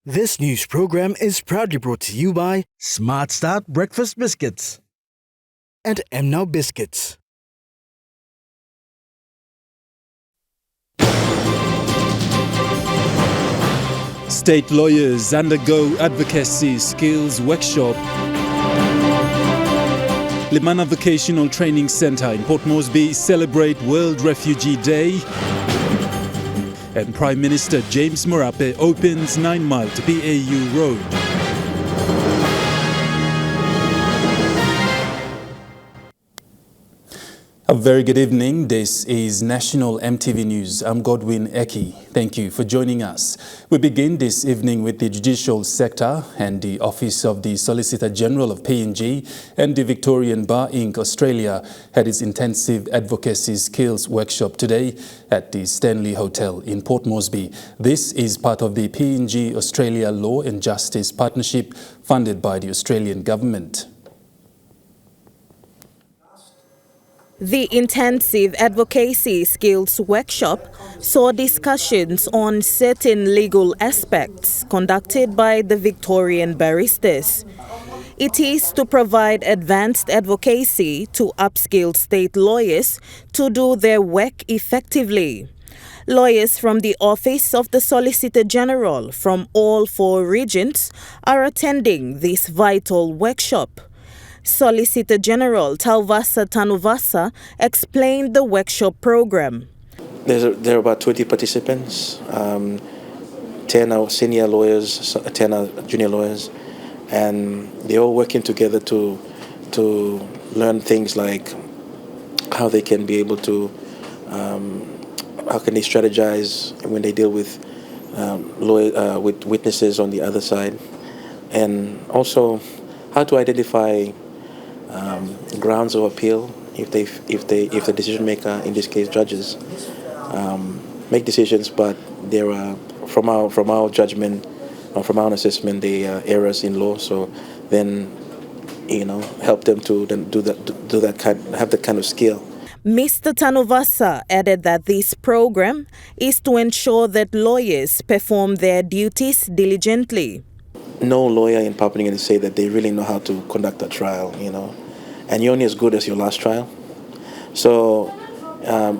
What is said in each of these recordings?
This news program is proudly brought to you by Smart Start Breakfast Biscuits and Now Biscuits. State lawyers undergo advocacy skills workshop. Limana Vocational Training Center in Port Moresby celebrate World Refugee Day. And Prime Minister James Marape opens 9 Mile to PAU Road. A very good evening. This is National EMTV News. I'm Godwin Eki. Thank you for joining us. We begin this evening with the Judicial Sector and the Office of the Solicitor General of PNG and the Victorian Bar Inc. Australia had its intensive advocacy skills workshop today at the Stanley Hotel in Port Moresby. This is part of the PNG Australia Law and Justice Partnership funded by the Australian Government. The intensive advocacy skills workshop saw discussions on certain legal aspects conducted by the Victorian barristers. It is to provide advanced advocacy to upskill state lawyers to do their work effectively. Lawyers from the Office of the Solicitor General from all 4 regions are attending this vital workshop. Solicitor General Tauvasa Tanuvasa explained the workshop program. There are about 20 participants, 10 are senior lawyers, 10 are junior lawyers, and they're all working together to learn things like how they can be able to, how can they strategize when they deal with with witnesses on the other side, and also how to identify grounds of appeal if the decision maker, in this case judges, make decisions, but there are from our judgment or from our assessment there are errors in law. So then help them to then have that kind of skill. Mr. Tanuvasa added that this program is to ensure that lawyers perform their duties diligently. No lawyer in Papua New Guinea say that they really know how to conduct a trial, and you're only as good as your last trial. So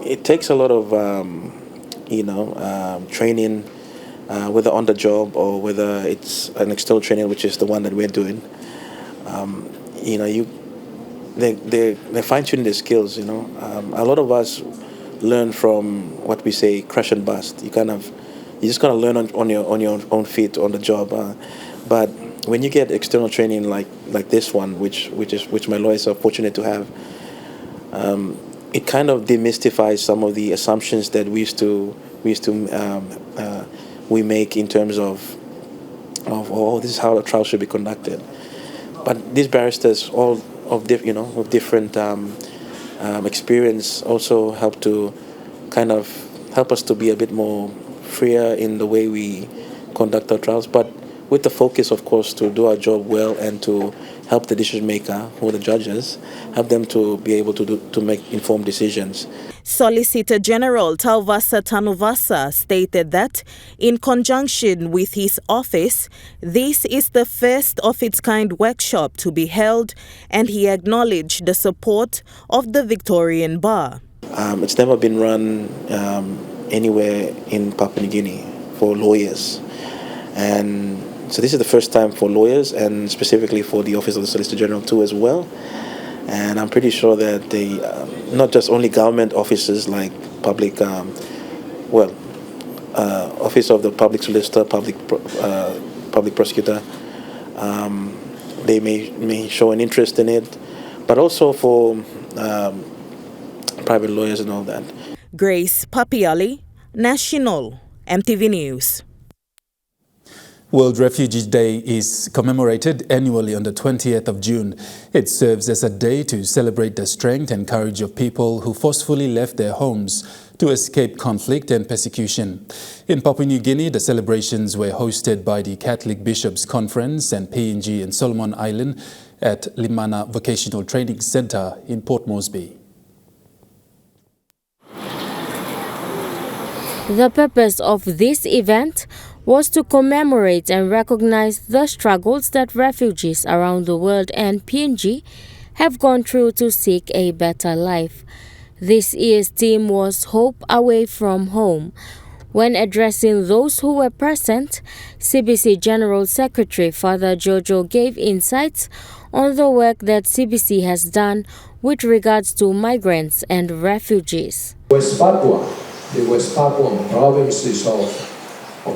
it takes a lot of, training, whether on the job or whether it's an external training, which is the one that we're doing. They're fine-tuning their skills. A lot of us learn from what we say crash and bust. You just gotta learn on your own feet on the job. But when you get external training like this one, which my lawyers are fortunate to have, it kind of demystifies some of the assumptions that we make in terms of this is how a trial should be conducted. But these barristers, all of different experience, also help us to be a bit more freer in the way we conduct our trials, but with the focus, of course, to do our job well and to help the decision maker, who are the judges, help them to be able to make informed decisions. Solicitor General Tauvasa Tanuvasa stated that, in conjunction with his office, this is the first of its kind workshop to be held, and he acknowledged the support of the Victorian Bar. It's never been run anywhere in Papua New Guinea for lawyers, and so this is the first time for lawyers, and specifically for the Office of the Solicitor General too as well. And I'm pretty sure that they, not just only government offices like public, Office of the Public Solicitor, public prosecutor, they may show an interest in it, but also for private lawyers and all that. Grace Papiali, National EMTV News. World Refugee Day is commemorated annually on the 20th of June. It serves as a day to celebrate the strength and courage of people who forcefully left their homes to escape conflict and persecution. In Papua New Guinea, the celebrations were hosted by the Catholic Bishops' Conference and PNG and Solomon Island at Limana Vocational Training Center in Port Moresby. The purpose of this event was to commemorate and recognize the struggles that refugees around the world and PNG have gone through to seek a better life. This year's theme was Hope Away from Home. When addressing those who were present, CBC General Secretary Father Jojo gave insights on the work that CBC has done with regards to migrants and refugees. West Papua, the West Papuan provinces of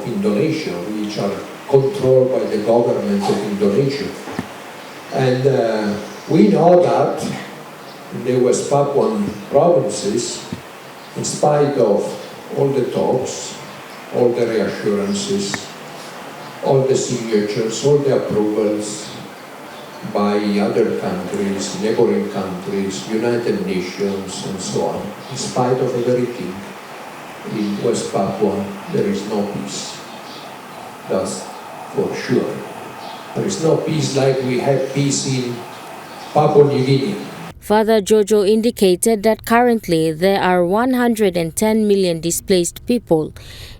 Indonesia, which are controlled by the government of Indonesia. And we know that the West Papuan provinces, in spite of all the talks, all the reassurances, all the signatures, all the approvals by other countries, neighboring countries, United Nations, and so on, in spite of everything, in West Papua there is no peace. That's for sure. There is no peace like we have peace in Papua New Guinea. Father Jojo indicated that currently there are 110 million displaced people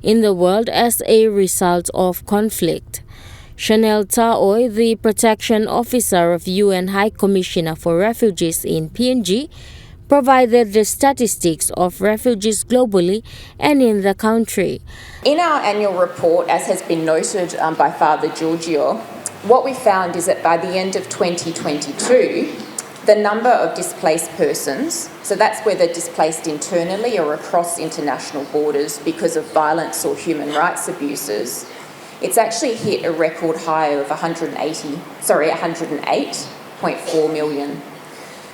in the world as a result of conflict. Chanel Taoy, the protection officer of UN High Commissioner for Refugees in PNG, provided the statistics of refugees globally and in the country. In our annual report, as has been noted by Father Giorgio, what we found is that by the end of 2022, the number of displaced persons, so that's whether displaced internally or across international borders because of violence or human rights abuses, it's actually hit a record high of 108.4 million.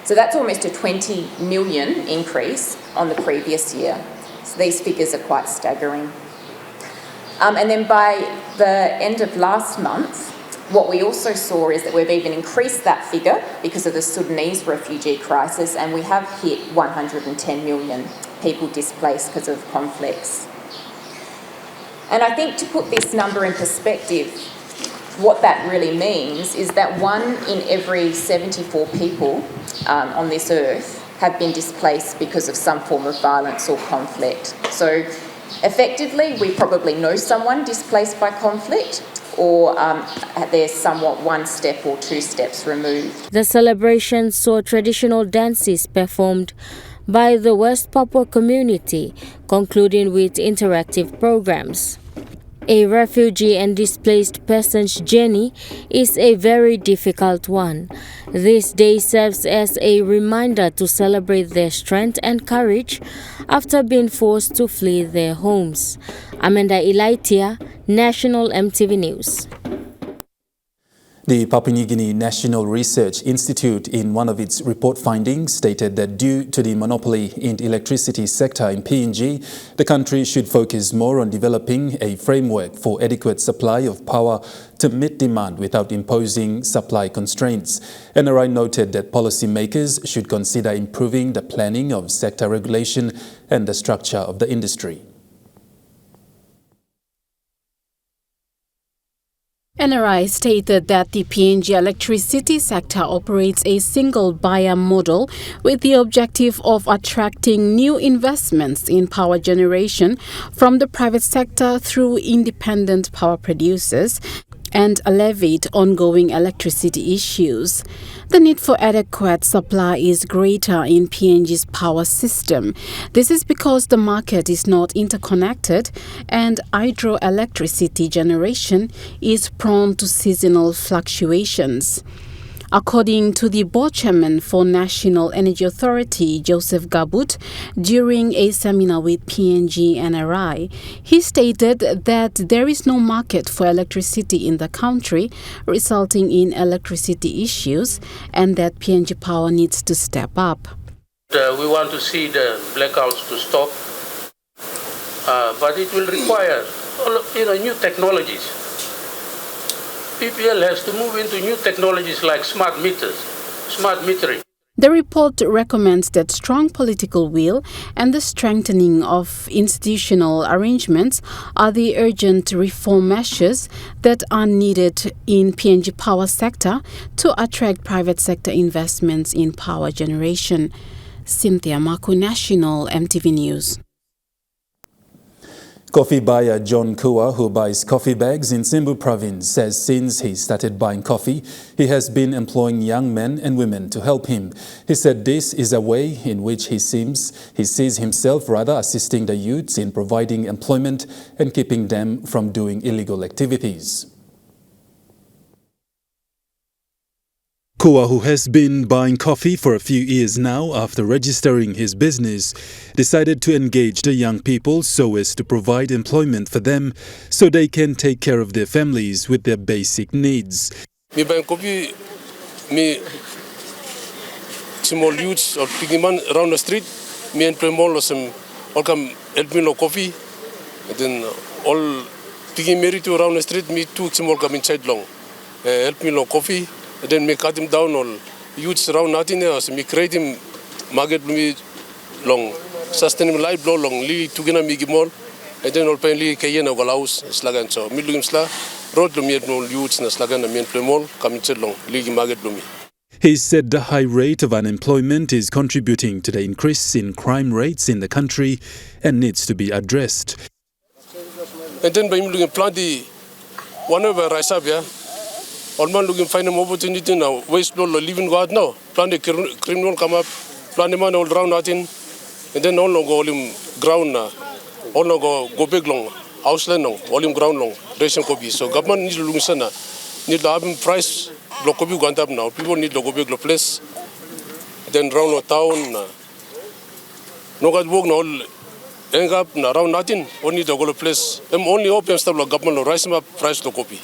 So that's almost a 20 million increase on the previous year. So these figures are quite staggering. And then by the end of last month, what we also saw is that we've even increased that figure because of the Sudanese refugee crisis, and we have hit 110 million people displaced because of conflicts. And I think to put this number in perspective, what that really means is that 1 in every 74 people on this earth have been displaced because of some form of violence or conflict. So effectively, we probably know someone displaced by conflict, or they're somewhat one step or two steps removed. The celebration saw traditional dances performed by the West Papua community, concluding with interactive programs. A refugee and displaced person's journey is a very difficult one. This day serves as a reminder to celebrate their strength and courage after being forced to flee their homes. Amanda Ilaitia, National EMTV News. The Papua New Guinea National Research Institute, in one of its report findings, stated that due to the monopoly in the electricity sector in PNG, the country should focus more on developing a framework for adequate supply of power to meet demand without imposing supply constraints. NRI noted that policymakers should consider improving the planning of sector regulation and the structure of the industry. NRI stated that the PNG Electricity Sector operates a single buyer model with the objective of attracting new investments in power generation from the private sector through independent power producers and alleviate ongoing electricity issues. The need for adequate supply is greater in PNG's power system. This is because the market is not interconnected and hydroelectricity generation is prone to seasonal fluctuations. According to the board chairman for National Energy Authority, Joseph Gabut, during a seminar with PNG NRI, he stated that there is no market for electricity in the country, resulting in electricity issues, and that PNG Power needs to step up. We want to see the blackouts to stop, but it will require new technologies. PPL has to move into new technologies like smart meters, smart metering. The report recommends that strong political will and the strengthening of institutional arrangements are the urgent reform measures that are needed in PNG power sector to attract private sector investments in power generation. Cynthia Maku, National EMTV News. Coffee buyer John Kua, who buys coffee bags in Simbu province, says since he started buying coffee, he has been employing young men and women to help him. He said this is a way in which he sees himself assisting the youths in providing employment and keeping them from doing illegal activities. Kua, who has been buying coffee for a few years now after registering his business, decided to engage the young people so as to provide employment for them so they can take care of their families with their basic needs. Me buying coffee, me small youths or picking man around the street, me employ more some all come help me no coffee, and then all picking married to around the street, me too small come inside long, help me no coffee. And then me cut him down all youths around nothing else. Me create him market me long, sustain him life long, li tugina me gimol. And then all pain li kayen of galaus slagan so. Me lugim sla road me no youths na slagan na me employmol come inside long li market me. He said the high rate of unemployment is contributing to the increase in crime rates in the country and needs to be addressed. And then by me looking plenty one over rise up, yeah. All man looking find an opportunity now. Waste no living God now. Plan the criminal come up. Plan the man all drown nothing. And then all no go all him ground now. All no go big long. House land long. All him ground long. Ration copy. So government needs to look sana. Need to have him price. Lo copy gone up now. People need to go big lo place. Then round no town. No got work no all. End up na round nothing. Only to go to place. Them only open stuff like government lo rise him up price lo copy.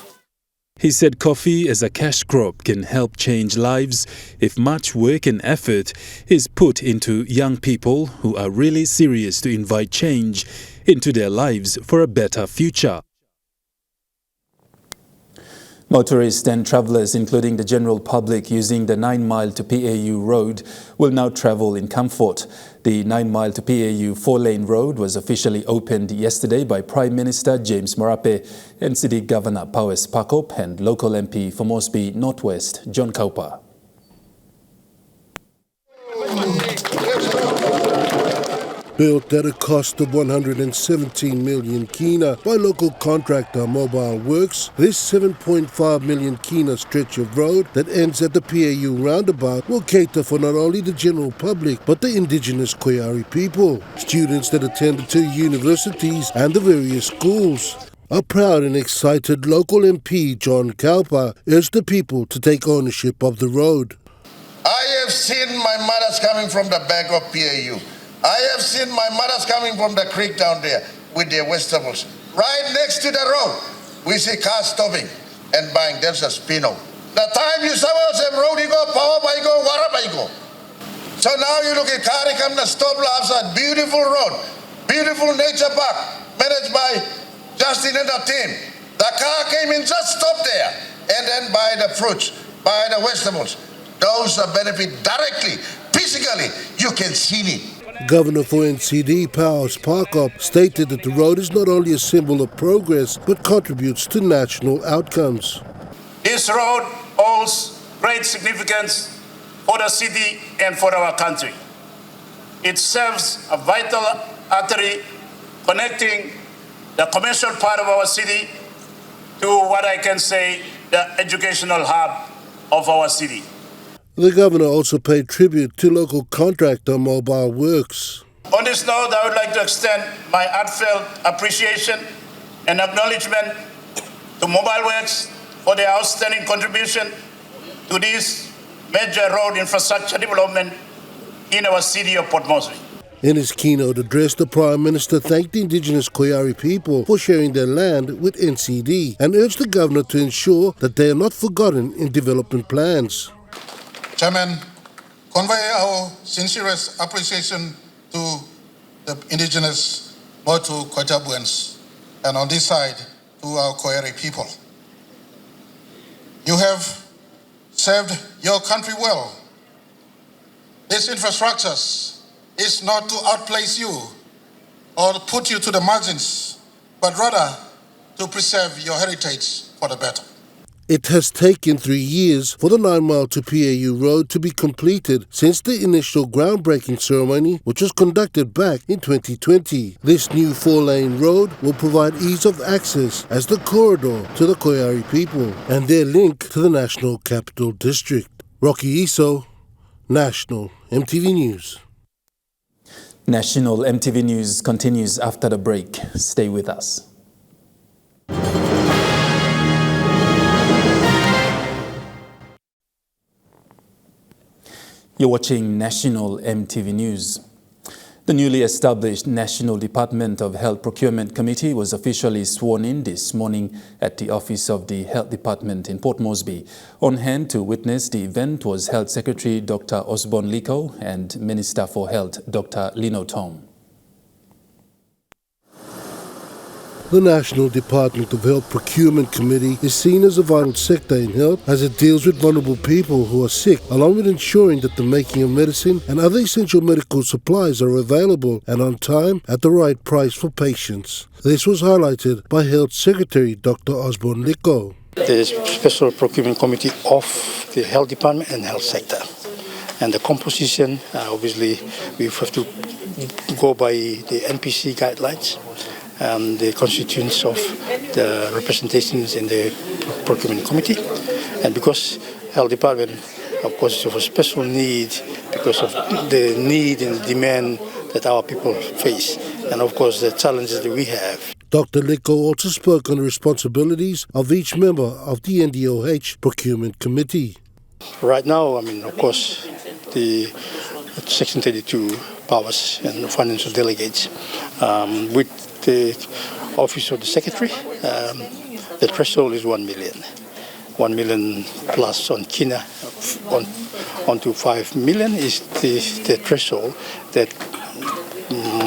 He said coffee as a cash crop can help change lives if much work and effort is put into young people who are really serious to invite change into their lives for a better future. Motorists and travellers, including the general public using the 9 Mile to PAU road, will now travel in comfort. The 9 Mile to PAU 4-lane road was officially opened yesterday by Prime Minister James Marape, NCD Governor Powes Pakop and local MP for Moresby Northwest John Kaupa. Built at a cost of 117 million kina by local contractor Mobile Works, this 7.5 million kina stretch of road that ends at the PAU roundabout will cater for not only the general public but the indigenous Koyari people, students that attend the 2 universities and the various schools. A proud and excited local MP John Kaupa urged the people to take ownership of the road. I have seen my mothers coming from the back of PAU. I have seen my mothers coming from the creek down there with their vegetables. Right next to the road, we see cars stopping and buying. There's a spino. The time you say road, you go, power by go, water by go. So now you look at car, come the stop outside, beautiful road, beautiful nature park, managed by Justin and the team. The car came in, just stopped there, and then buy the fruits, buy the vegetables. Those are benefit directly, physically, you can see it. Governor for NCD Powes Pakop stated that the road is not only a symbol of progress but contributes to national outcomes. This road holds great significance for the city and for our country. It serves a vital artery connecting the commercial part of our city to what I can say the educational hub of our city. The governor also paid tribute to local contractor Mobile Works. On this note, I would like to extend my heartfelt appreciation and acknowledgement to Mobile Works for their outstanding contribution to this major road infrastructure development in our city of Port Moresby. In his keynote address, the Prime Minister thanked the indigenous Koyari people for sharing their land with NCD and urged the governor to ensure that they are not forgotten in development plans. Chairman, convey our sincerest appreciation to the indigenous Motu Kotabuans and on this side to our Koyari people. You have served your country well. This infrastructure is not to outplace you or put you to the margins, but rather to preserve your heritage for the better. It has taken 3 years for the 9-mile to PAU road to be completed since the initial groundbreaking ceremony, which was conducted back in 2020. This new 4-lane road will provide ease of access as the corridor to the Koyari people and their link to the National Capital District. Rocky Iso, National EMTV News. National EMTV News continues after the break. Stay with us. You're watching National EMTV News. The newly established National Department of Health Procurement Committee was officially sworn in this morning at the office of the Health Department in Port Moresby. On hand to witness the event was Health Secretary Dr. Osborne Liko and Minister for Health Dr. Lino Tom. The National Department of Health Procurement Committee is seen as a vital sector in health as it deals with vulnerable people who are sick, along with ensuring that the making of medicine and other essential medical supplies are available and on time at the right price for patients. This was highlighted by Health Secretary Dr. Osborne Liko. The Special Procurement Committee of the Health Department and Health Sector. And the composition, obviously, we have to go by the NPC guidelines. The constituents of the representations in the procurement committee, and because health department, of course, is of a special need because of the need and demand that our people face, and of course the challenges that we have. Dr. Liko also spoke on the responsibilities of each member of the NDOH procurement committee. Right now, of course, the Section 32 powers and financial delegates with the office of the secretary, the threshold is 1 million. 1 million plus on KINA on to 5 million is the threshold that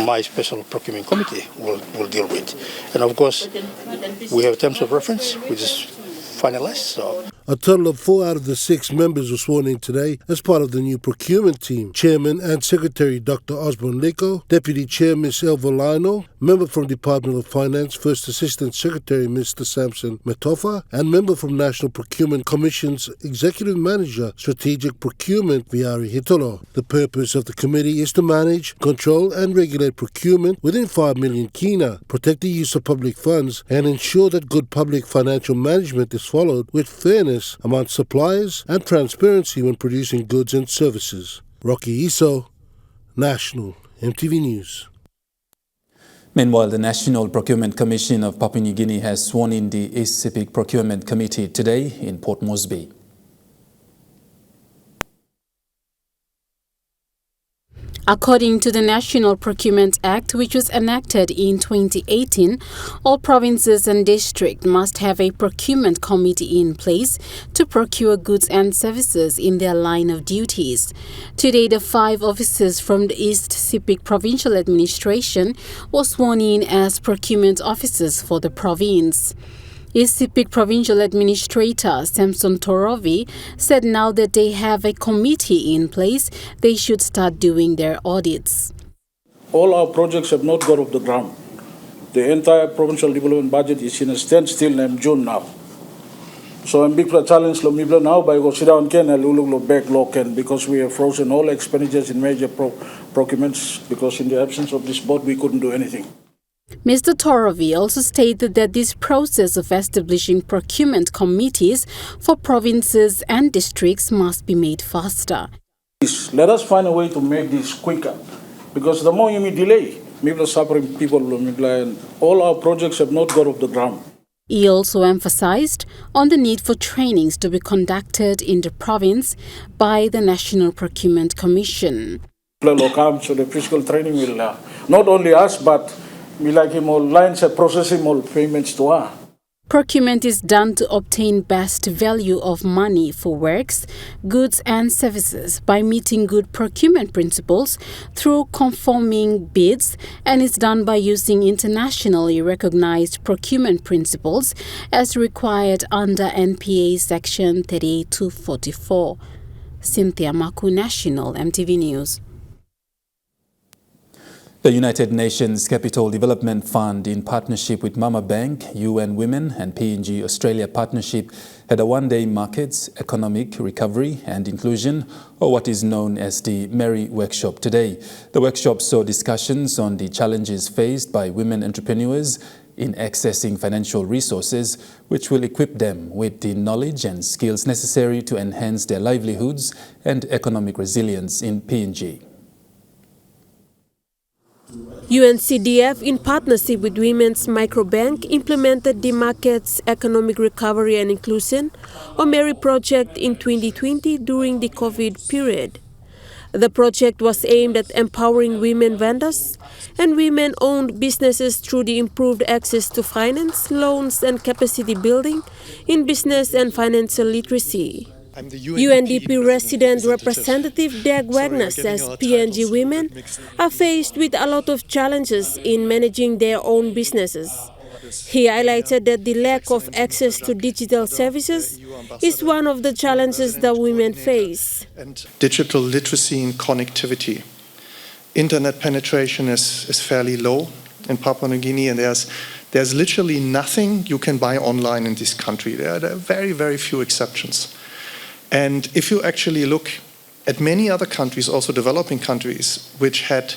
my special procurement committee will deal with. And of course, we have terms of reference, which is finalized. So. A total of 4 out of the 6 members were sworn in today as part of the new procurement team. Chairman and Secretary Dr. Osborne Liko, Deputy Chair Ms. Elva Lino, Member from Department of Finance, First Assistant Secretary Mr. Samson Metofa, and Member from National Procurement Commission's Executive Manager, Strategic Procurement, Viari Hitolo. The purpose of the committee is to manage, control and regulate procurement within 5 million kina, protect the use of public funds, and ensure that good public financial management is followed with fairness among suppliers and transparency when producing goods and services. Rocky Iso, National EMTV News. Meanwhile, the National Procurement Commission of Papua New Guinea has sworn in the East Sepik Procurement Committee today in Port Moresby. According to the National Procurement Act, which was enacted in 2018, all provinces and districts must have a procurement committee in place to procure goods and services in their line of duties. Today, the 5 officers from the East Sepik Provincial Administration were sworn in as procurement officers for the province. East Sepik Provincial Administrator Samson Torovi said now that they have a committee in place, they should start doing their audits. All our projects have not got off the ground. The entire provincial development budget is in a standstill in June now. So I'm big for a challenge now by go sit down and backlog because we have frozen all expenditures in major procurements because in the absence of this board we couldn't do anything. Mr. Torovi also stated that this process of establishing procurement committees for provinces and districts must be made faster. Let us find a way to make this quicker, because the more you may delay, people are suffering, and all our projects have not got off the ground. He also emphasized on the need for trainings to be conducted in the province by the National Procurement Commission. So the physical training will not only us, but we like him all lines and processing all payments to her. Procurement is done to obtain best value of money for works, goods and services by meeting good procurement principles through conforming bids, and is done by using internationally recognized procurement principles as required under NPA Section 38-44. Cynthia Maku, National EMTV News. The United Nations Capital Development Fund, in partnership with Mama Bank, UN Women and PNG Australia Partnership, had a one-day Markets, Economic Recovery and Inclusion, or what is known as the Merry Workshop today. The workshop saw discussions on the challenges faced by women entrepreneurs in accessing financial resources, which will equip them with the knowledge and skills necessary to enhance their livelihoods and economic resilience in PNG. UNCDF, in partnership with Women's Microbank, implemented the Markets, Economic Recovery and Inclusion, or MERI project in 2020 during the COVID period. The project was aimed at empowering women vendors and women-owned businesses through the improved access to finance, loans and capacity building in business and financial literacy. UNDP resident representative Dag Wagner says PNG women are faced with a lot of challenges in managing their own businesses. He highlighted that the lack of access to digital services is one of the challenges that women face. Digital literacy and connectivity. Internet penetration is fairly low in Papua New Guinea, and there's literally nothing you can buy online in this country. There are very, very few exceptions. And if you actually look at many other countries, also developing countries, which had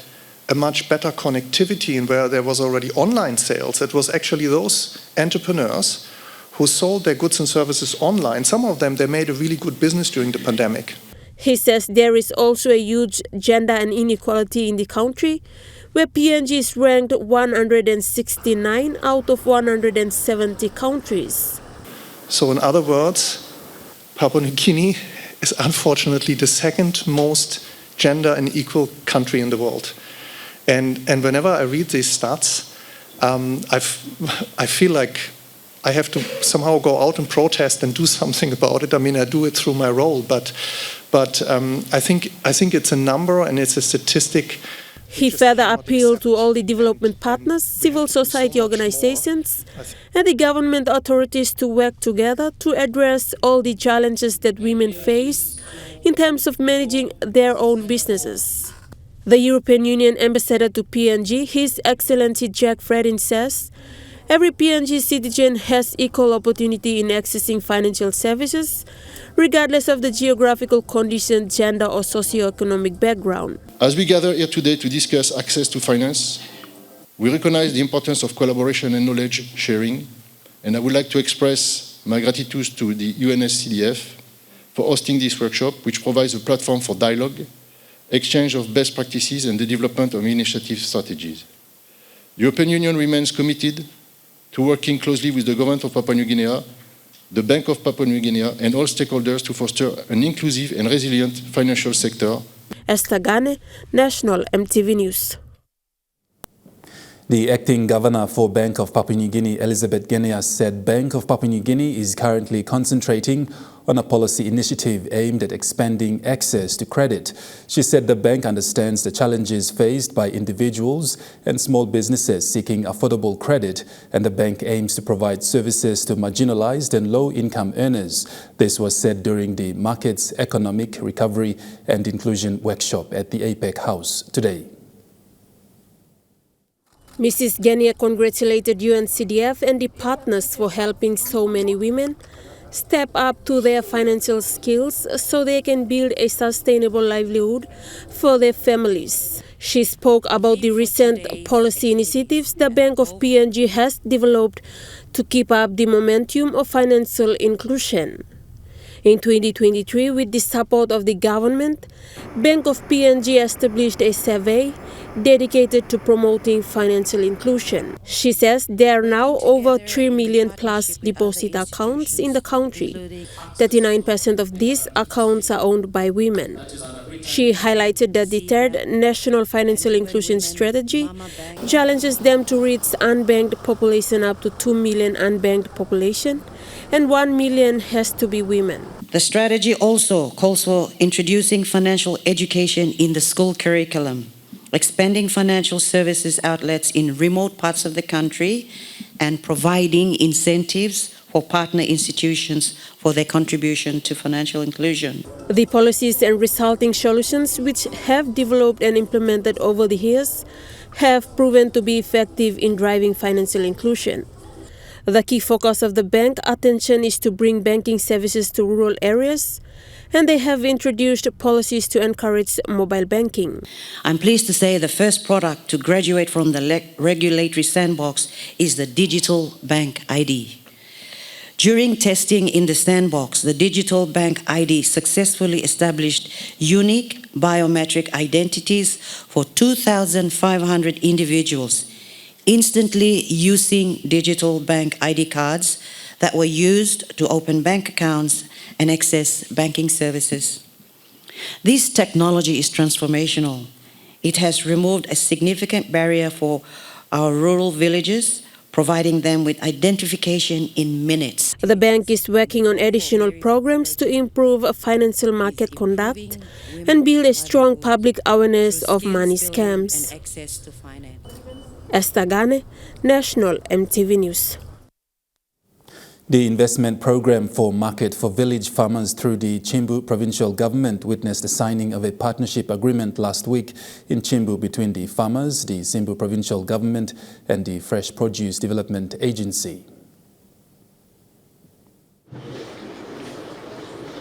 a much better connectivity and where there was already online sales, it was actually those entrepreneurs who sold their goods and services online. Some of them, they made a really good business during the pandemic. He says there is also a huge gender and inequality in the country, where PNG is ranked 169 out of 170 countries. So in other words, Papua New Guinea is unfortunately the second most gender and equal country in the world. And whenever I read these stats, I feel like I have to somehow go out and protest and do something about it. I mean, I do it through my role, but I think it's a number and it's a statistic. He further appealed to all the development partners, civil society organizations, and the government authorities to work together to address all the challenges that women face in terms of managing their own businesses. The European Union Ambassador to PNG, His Excellency Jack Fredin, says every PNG citizen has equal opportunity in accessing financial services, regardless of the geographical condition, gender or socio-economic background. As we gather here today to discuss access to finance, we recognize the importance of collaboration and knowledge sharing, and I would like to express my gratitude to the UNSCDF for hosting this workshop, which provides a platform for dialogue, exchange of best practices and the development of initiative strategies. The European Union remains committed to working closely with the government of Papua New Guinea, the Bank of Papua New Guinea and all stakeholders to foster an inclusive and resilient financial sector. Esther Gane, National EMTV News. The acting governor for Bank of Papua New Guinea, Elizabeth Genia, said Bank of Papua New Guinea is currently concentrating on a policy initiative aimed at expanding access to credit. She said the bank understands the challenges faced by individuals and small businesses seeking affordable credit, and the bank aims to provide services to marginalized and low-income earners. This was said during the Markets, Economic Recovery and Inclusion workshop at the APEC House today. Mrs. Genia congratulated UNCDF and the partners for helping so many women step up to their financial skills so they can build a sustainable livelihood for their families. She spoke about the recent policy initiatives the Bank of PNG has developed to keep up the momentum of financial inclusion. In 2023, with the support of the government, Bank of PNG established a survey dedicated to promoting financial inclusion. She says there are now over 3 million plus deposit accounts in the country. 39% of these accounts are owned by women. She highlighted that the third National Financial Inclusion Strategy challenges them to reach unbanked population up to 2 million unbanked population, and 1 million has to be women. The strategy also calls for introducing financial education in the school curriculum, expanding financial services outlets in remote parts of the country, and providing incentives for partner institutions for their contribution to financial inclusion. The policies and resulting solutions which have developed and implemented over the years have proven to be effective in driving financial inclusion. The key focus of the bank attention is to bring banking services to rural areas, and they have introduced policies to encourage mobile banking. I'm pleased to say the first product to graduate from the regulatory sandbox is the Digital Bank ID. During testing in the sandbox, the Digital Bank ID successfully established unique biometric identities for 2,500 individuals, instantly using Digital Bank ID cards that were used to open bank accounts and access banking services. This technology is transformational. It has removed a significant barrier for our rural villages, providing them with identification in minutes. The bank is working on additional programs to improve financial market conduct and build a strong public awareness of money scams. Esther Gane, National EMTV News. The investment program for market for village farmers through the Chimbu provincial government witnessed the signing of a partnership agreement last week in Chimbu between the farmers, the Chimbu provincial government and the Fresh Produce Development Agency.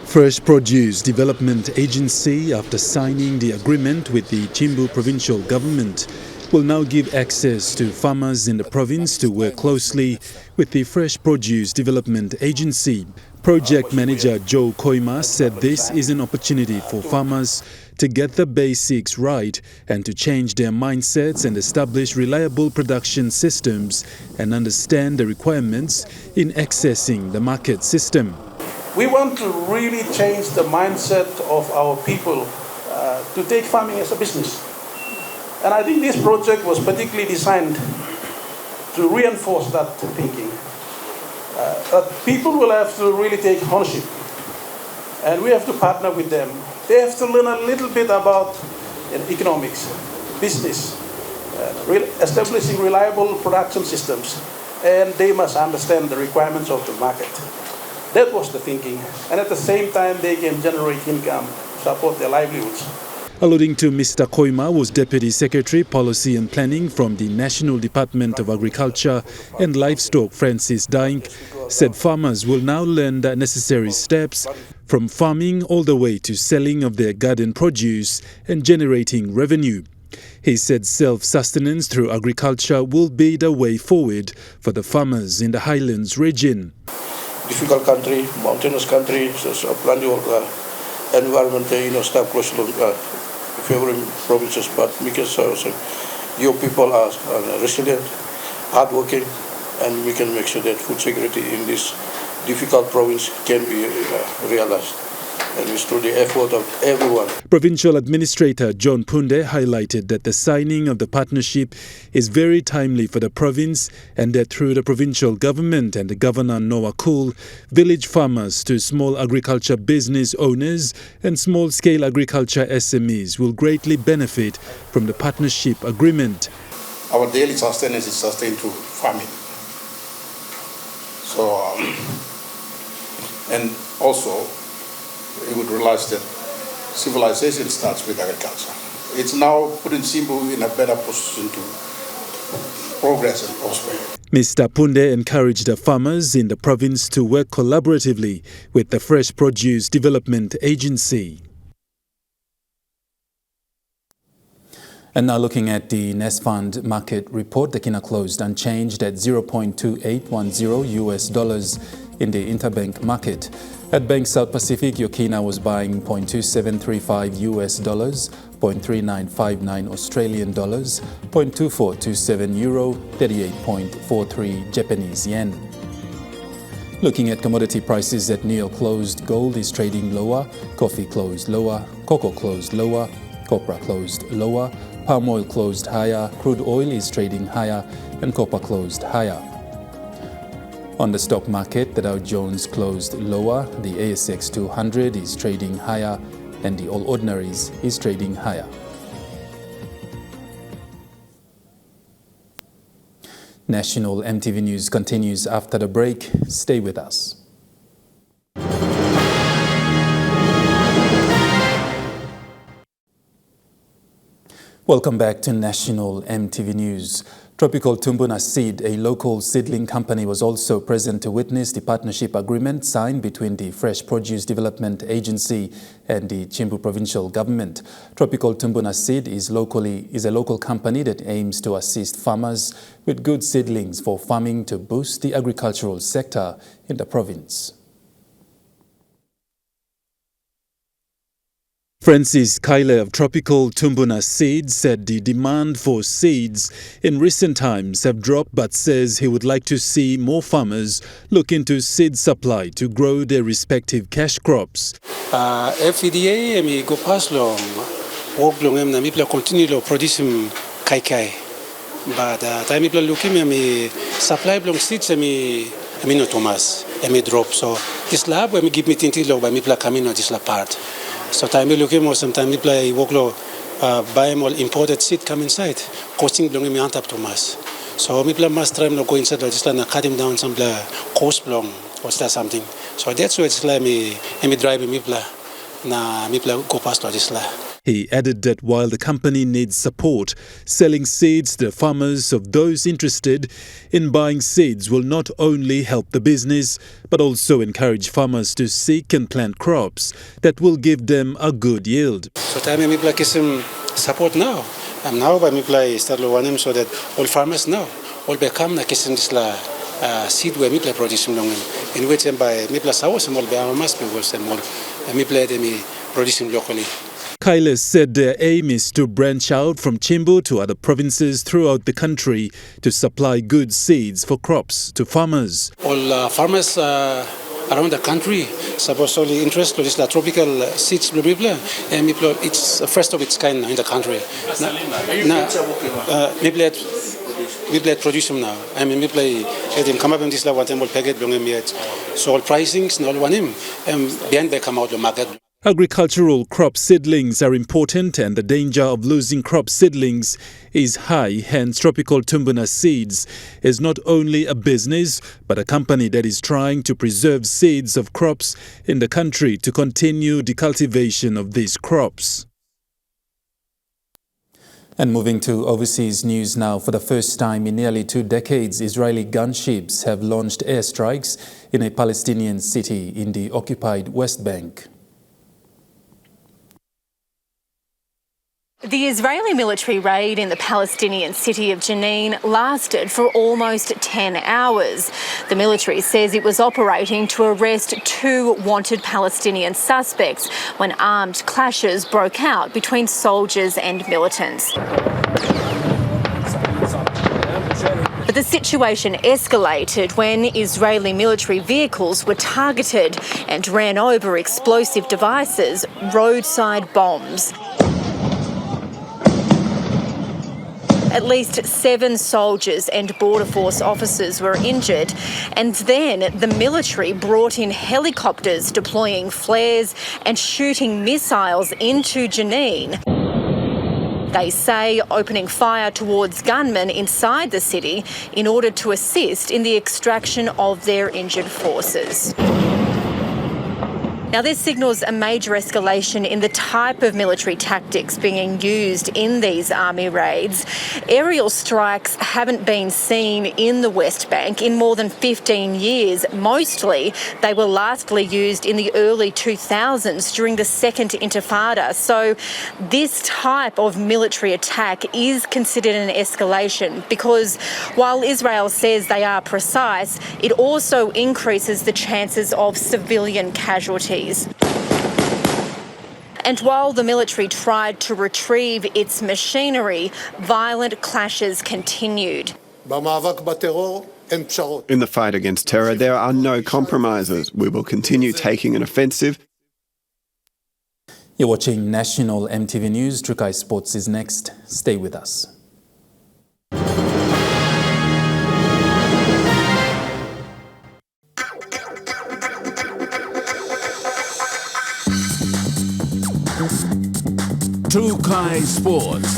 Fresh Produce Development Agency, after signing the agreement with the Chimbu provincial government, will now give access to farmers in the province to work closely with the Fresh Produce Development Agency. Project Manager Joe Koima said this is an opportunity for farmers to get the basics right and to change their mindsets and establish reliable production systems and understand the requirements in accessing the market system. We want to really change the mindset of our people to take farming as a business. And I think this project was particularly designed to reinforce that thinking. That people will have to really take ownership. And we have to partner with them. They have to learn a little bit about economics, business, establishing reliable production systems. And they must understand the requirements of the market. That was the thinking. And at the same time, they can generate income, support their livelihoods. Alluding to Mr. Koima was Deputy Secretary, Policy and Planning from the National Department of Agriculture and Livestock, Francis Daink, said farmers will now learn the necessary steps from farming all the way to selling of their garden produce and generating revenue. He said self-sustenance through agriculture will be the way forward for the farmers in the Highlands region. Difficult country, mountainous country, so plenty of environment, staff close to favoring provinces, but because your people are resilient, hardworking, and we can make sure that food security in this difficult province can be realized. And it's through the effort of everyone. Provincial Administrator John Punde highlighted that the signing of the partnership is very timely for the province and that through the provincial government and the Governor Noah Cool, village farmers to small agriculture business owners and small-scale agriculture SMEs will greatly benefit from the partnership agreement. Our daily sustenance is sustained through farming. So, and also, we would realize that civilization starts with agriculture. It's now putting Chimbu in a better position to progress and prosper. Mr. Punde encouraged the farmers in the province to work collaboratively with the Fresh Produce Development Agency. And now looking at the Nest Fund market report, the Kina closed unchanged at $0.2810 US in the interbank market. At Bank South Pacific, your Kina was buying $0.2735 US, $0.3959 Australian dollars, $0.2427 euro, 38.43 Japanese yen. Looking at commodity prices at New York closed, gold is trading lower, coffee closed lower, cocoa closed lower, copra closed lower, palm oil closed higher, crude oil is trading higher, and copper closed higher. On the stock market, the Dow Jones closed lower, the ASX 200 is trading higher, and the All Ordinaries is trading higher. National EMTV News continues after the break. Stay with us. Welcome back to National EMTV News. Tropical Tubbuna Seed, a local seedling company, was also present to witness the partnership agreement signed between the Fresh Produce Development Agency and the Chimbu Provincial Government. Tropical Tubbuna Seed is a local company that aims to assist farmers with good seedlings for farming to boost the agricultural sector in the province. Francis Kyle of Tropical Tubbuna Seeds said the demand for seeds in recent times have dropped, but says he would like to see more farmers look into seed supply to grow their respective cash crops. FDA mi go pass long work long em na mi pla continue lo produce kai but time mi pla looking mi supply long seeds mi no Thomas mi drop, so this lab when me give me tinti lo by mi pla camino this la part. So time we looking more sometimes we play workload buy more imported seed come inside costing belong me antap to mass. So we play must try no go inside just like cut him down some cost belong or something. So that's why it's like me drive me play na me play go past this la. He added that while the company needs support, selling seeds to farmers of those interested in buying seeds will not only help the business, but also encourage farmers to seek and plant crops that will give them a good yield. So time me play some support now. I'm now by me play start lo one so that all farmers now all become na kisim this la seed where me play produce long in which by me play sawo small be amas be was small me play me producing locally. Kyle said their aim is to branch out from Chimbu to other provinces throughout the country to supply good seeds for crops to farmers. All farmers around the country supposedly interested in this tropical seeds and it's first of its kind in the country. We play produce them now. I mean, we play them come up in this one time packet belong yet. So all pricings and all one him and behind they come out the market. Agricultural crop seedlings are important and the danger of losing crop seedlings is high. Hence, Tropical Tubbuna Seeds is not only a business but a company that is trying to preserve seeds of crops in the country to continue the cultivation of these crops. And moving to overseas news now, for the first time in nearly 2 decades, Israeli gunships have launched airstrikes in a Palestinian city in the occupied West Bank. The Israeli military raid in the Palestinian city of Jenin lasted for almost 10 hours. The military says it was operating to arrest 2 wanted Palestinian suspects when armed clashes broke out between soldiers and militants. But the situation escalated when Israeli military vehicles were targeted and ran over explosive devices, roadside bombs. At least 7 soldiers and Border Force officers were injured, and then the military brought in helicopters deploying flares and shooting missiles into Jenin. They say opening fire towards gunmen inside the city in order to assist in the extraction of their injured forces. Now, this signals a major escalation in the type of military tactics being used in these army raids. Aerial strikes haven't been seen in the West Bank in more than 15 years. Mostly, they were lastly used in the early 2000s during the Second Intifada. So this type of military attack is considered an escalation because while Israel says they are precise, it also increases the chances of civilian casualties. And while the military tried to retrieve its machinery, violent clashes continued. In the fight against terror, there are no compromises. We will continue taking an offensive. You're watching National EMTV News. Trukai Sports is next. Stay with us. Trukai Sports.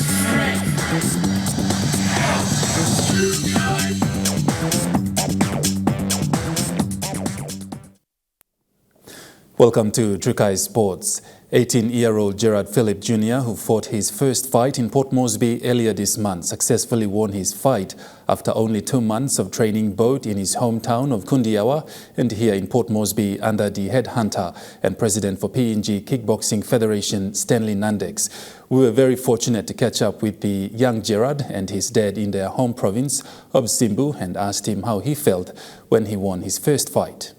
Welcome to Trukai Sports. 18-year-old Gerard Philip Jr., who fought his first fight in Port Moresby earlier this month, successfully won his fight after only 2 months of training both in his hometown of Kundiawa and here in Port Moresby under the headhunter and president for PNG Kickboxing Federation, Stanley Nandex. We were very fortunate to catch up with the young Gerard and his dad in their home province of Simbu and asked him how he felt when he won his first fight.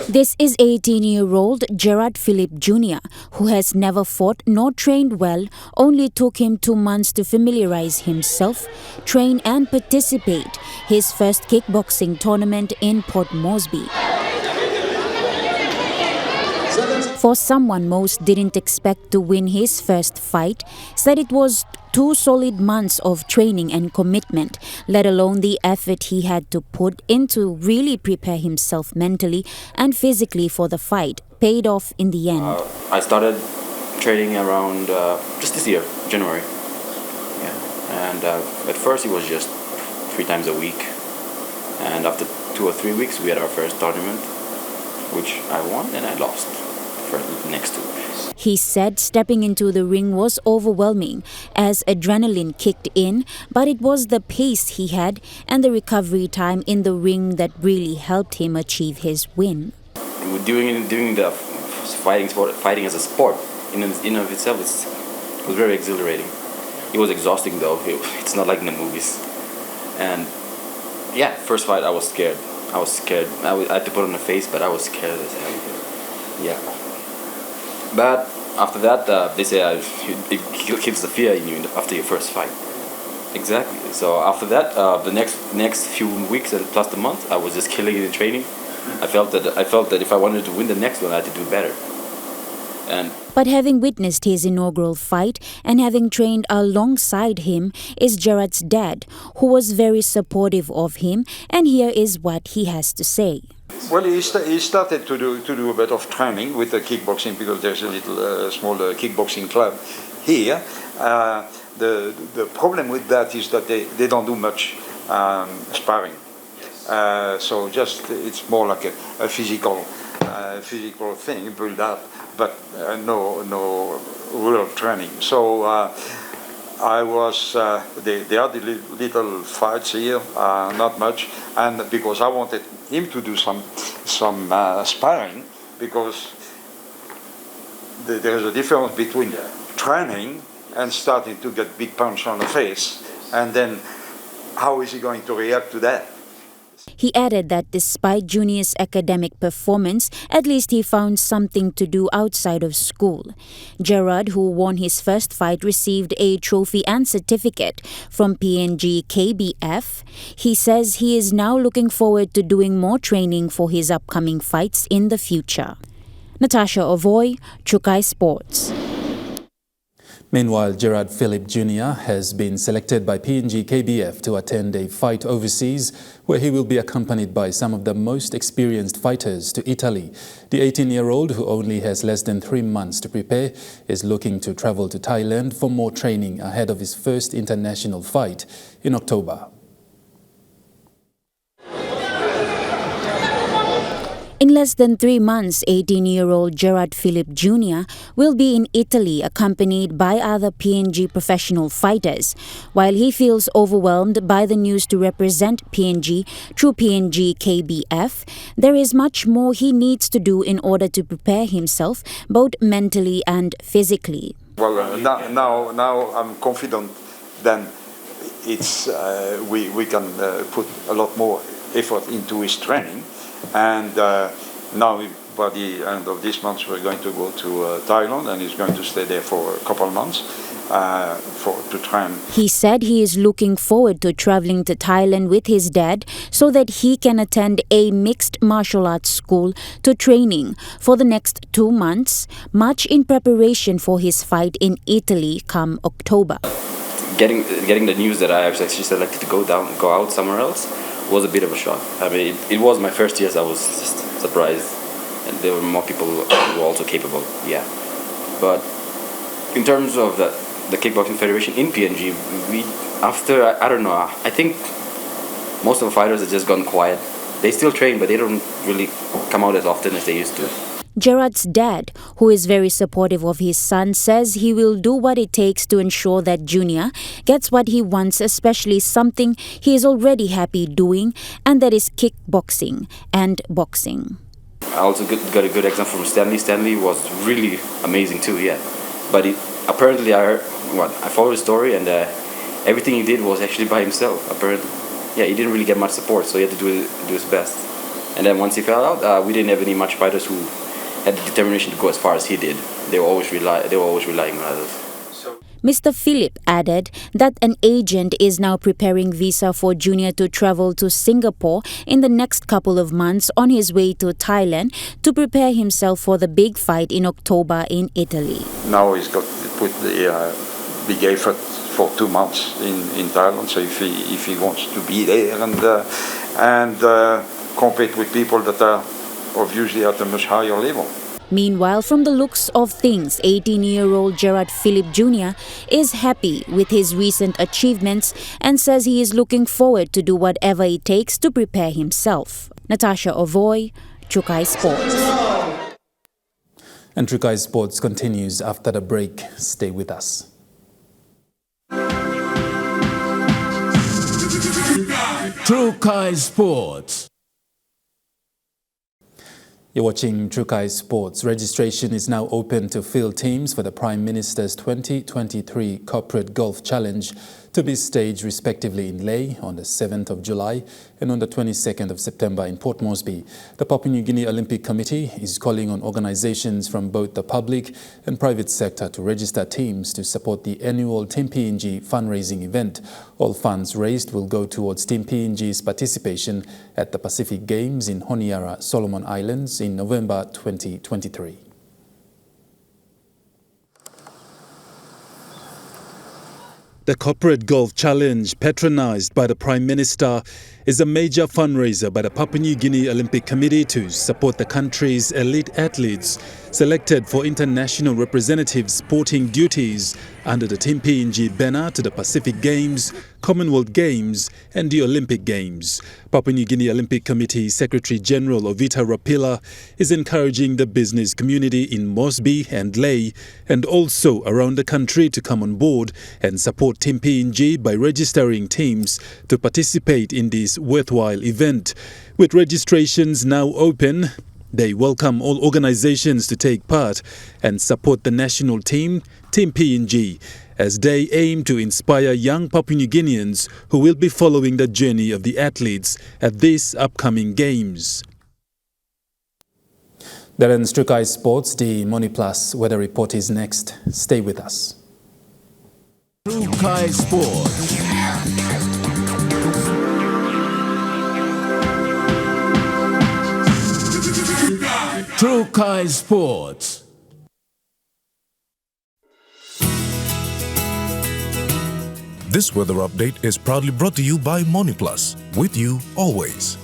This is 18-year-old Gerard Philip Jr., who has never fought nor trained well. Only took him 2 months to familiarize himself, train and participate. His first kickboxing tournament in Port Moresby. For someone most didn't expect to win his first fight, said it was 2 solid months of training and commitment, let alone the effort he had to put into really prepare himself mentally and physically for the fight, paid off in the end. I started training around just this year, January. Yeah. And at first it was just 3 times a week. And after 2 or 3 weeks we had our first tournament, which I won and I lost for the next 2. He said stepping into the ring was overwhelming as adrenaline kicked in, but it was the pace he had and the recovery time in the ring that really helped him achieve his win. Doing the fighting as a sport in and of itself was very exhilarating. It was exhausting though. It's not like in the movies. And yeah, first fight I was scared. I had to put on a face, but I was scared as hell. Yeah. But after that, they say it kills the fear in you after your first fight. Exactly. So after that, the next few weeks and plus the month, I was just killing it in training. I felt that if I wanted to win the next one, I had to do better. But having witnessed his inaugural fight and having trained alongside him is Gerard's dad, who was very supportive of him, and here is what he has to say. Well, he started to do a bit of training with the kickboxing because there's a little small kickboxing club here. The problem with that is that they don't do much sparring. So just it's more like a physical thing build up, but no real training. So I was there are the little fights here, not much, and because I wanted him to do some sparring, because there is a difference between training and starting to get big punch on the face, and then how is he going to react to that? He added that despite Junior's academic performance, at least he found something to do outside of school. Gerard, who won his first fight, received a trophy and certificate from PNG KBF. He says he is now looking forward to doing more training for his upcoming fights in the future. Natasha Ovoy, Trukai Sports. Meanwhile, Gerard Philip Jr. has been selected by PNG KBF to attend a fight overseas where he will be accompanied by some of the most experienced fighters to Italy. The 18-year-old, who only has less than 3 months to prepare, is looking to travel to Thailand for more training ahead of his first international fight in October. In less than 3 months, 18-year-old Gerard Philip Jr. will be in Italy accompanied by other PNG professional fighters. While he feels overwhelmed by the news to represent PNG through PNG KBF, there is much more he needs to do in order to prepare himself both mentally and physically. Well, now I'm confident that we can put a lot more effort into his training. And now, by the end of this month, we're going to go to Thailand, and he's going to stay there for a couple of months to train. He said he is looking forward to traveling to Thailand with his dad so that he can attend a mixed martial arts school to training for the next 2 months, much in preparation for his fight in Italy come October. Getting the news that I was actually selected to go out somewhere else was a bit of a shock. I mean, it was my first year, so I was just surprised. And there were more people who were also capable, yeah. But in terms of the Kickboxing Federation in PNG, I don't know, I think most of the fighters have just gone quiet. They still train, but they don't really come out as often as they used to. Gerard's dad, who is very supportive of his son, says he will do what it takes to ensure that Junior gets what he wants, especially something he is already happy doing, and that is kickboxing and boxing. I also got a good example from Stanley. Stanley was really amazing too, yeah. But apparently I followed his story, and everything he did was actually by himself, apparently. Yeah, he didn't really get much support, so he had to do his best. And then once he fell out, we didn't have any much fighters who had the determination to go as far as he did. They were always relying on others. Mr. Philip added that an agent is now preparing visa for Junior to travel to Singapore in the next couple of months on his way to Thailand to prepare himself for the big fight in October in Italy. Now he's got to put the big effort for 2 months in Thailand. So if he wants to be there and compete with people that are obviously at a much higher level. Meanwhile, from the looks of things, 18-year-old Gerard Philip Jr. is happy with his recent achievements and says he is looking forward to do whatever it takes to prepare himself. Natasha Ovoy, Trukai Sports. And Trukai Sports continues after the break. Stay with us. Trukai Sports. You're watching Trukai Sports. Registration is now open to field teams for the Prime Minister's 2023 Corporate Golf Challenge to be staged respectively in Lae on the 7th of July and on the 22nd of September in Port Moresby. The Papua New Guinea Olympic Committee is calling on organizations from both the public and private sector to register teams to support the annual Team PNG fundraising event. All funds raised will go towards Team PNG's participation at the Pacific Games in Honiara, Solomon Islands in November 2023. The Corporate Golf Challenge, patronized by the Prime Minister, is a major fundraiser by the Papua New Guinea Olympic Committee to support the country's elite athletes selected for international representative sporting duties under the Team PNG banner to the Pacific Games, Commonwealth Games and the Olympic Games. Papua New Guinea Olympic Committee Secretary General Ovita Rapila is encouraging the business community in Moresby and Lae and also around the country to come on board and support Team PNG by registering teams to participate in this worthwhile event. With registrations now open, they welcome all organizations to take part and support the national team, Team PNG, as they aim to inspire young Papua New Guineans who will be following the journey of the athletes at these upcoming games. That ends Trukai Sports. The Money Plus weather report is next. Stay with us. Trukai Sports. Trukai Sports. This weather update is proudly brought to you by Money Plus, with you always.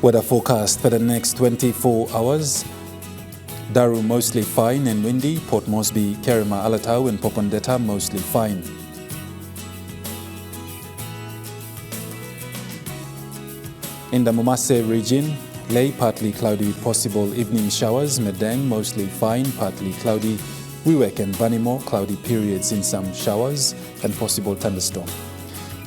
Weather forecast for the next 24 hours. Daru mostly fine and windy. Port Moresby, Kerema, Alatau and Popondetta mostly fine. In the Momase region, Lae partly cloudy with possible evening showers. Medang mostly fine, partly cloudy. Wewak and Banimo cloudy periods in some showers and possible thunderstorm.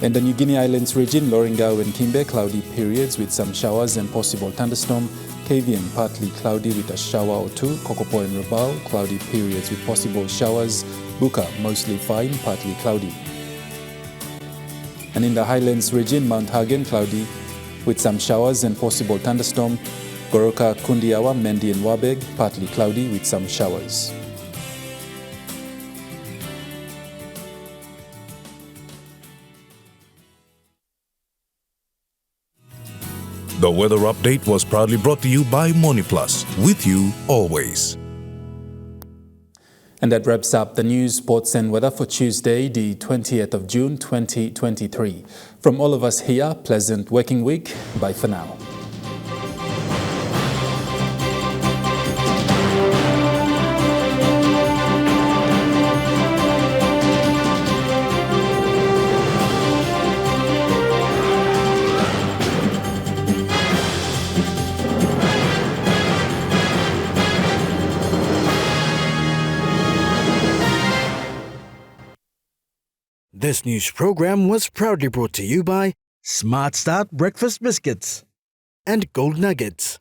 In the New Guinea Islands region, Lorengau and Kimbe cloudy periods with some showers and possible thunderstorm. Kavieng partly cloudy with a shower or two. Kokopo and Rabaul cloudy periods with possible showers. Buka mostly fine, partly cloudy. And in the Highlands region, Mount Hagen cloudy with some showers and possible thunderstorm. Goroka, Kundiawa, Mendi and Wabeg partly cloudy with some showers. The weather update was proudly brought to you by Money Plus, with you always. And that wraps up the news, sports and weather for Tuesday, the 20th of June, 2023. From all of us here, pleasant working week. Bye for now. This news program was proudly brought to you by Smart Start Breakfast Biscuits and Gold Nuggets.